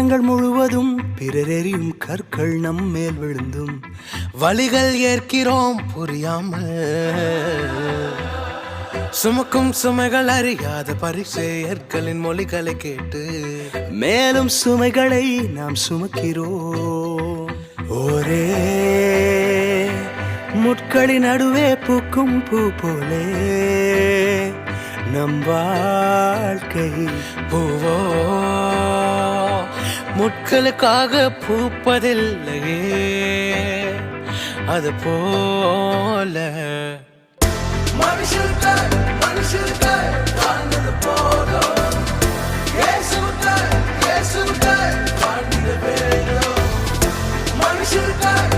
நேரங்கள் முழுவதும் பிறரெறியும் கற்கள் நம்மேல் விழுந்தும் வலிகள் ஏற்கிறோம் புரியாமல். சுமக்கும் சுமைகள் அறியாத பரிசெயர்களின் மொழிகளை கேட்டு மேலும் சுமைகளை நாம் சுமக்கிறோம். ஒரே முட்களின் நடுவே பூக்கும் பூ போலே நம் வாழ்க்கை பூவோ முட்களுக்காக பூப்பதில்லையே, அது போல மனுஷர்கள் வாழ்ந்தது போதும். இயேசுவுக்காய் வாழ்ந்திட வேண்டும். மனுஷர்கள்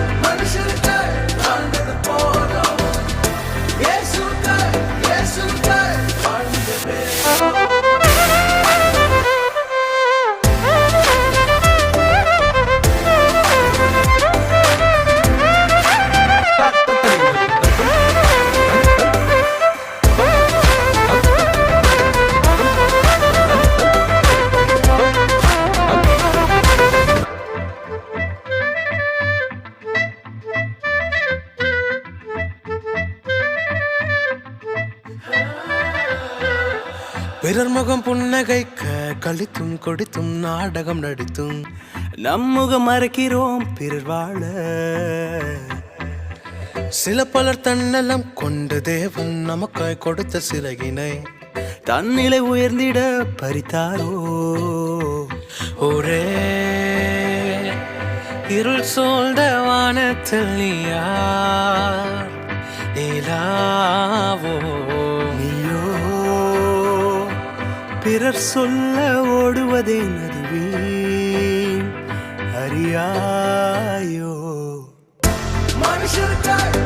வாழ்ந்தது போதும். இயேசுவுக்காய் வாழ்ந்திட வேண்டும். பிறர் முகம் புன்னகைக்க கழித்தும் கொடுத்தும் நாடகம் நடித்தும் நம்முகம் மறைக்கிறோம் பிறர் வாழ. சில பலர் தன்னலம் கொண்ட தேவன் நமக்காய் கொடுத்த சிறகினை தன்னிலை உயர்ந்திட பறித்தாரோ. ஒரே இருள் சூழ்ந்த வானத்தில் நீயார் நிலாவோ. நீயோ பிறர் சொல்ல ஓடுவதே நதுவீன் அறியாயோ. மனுஷருக்காய்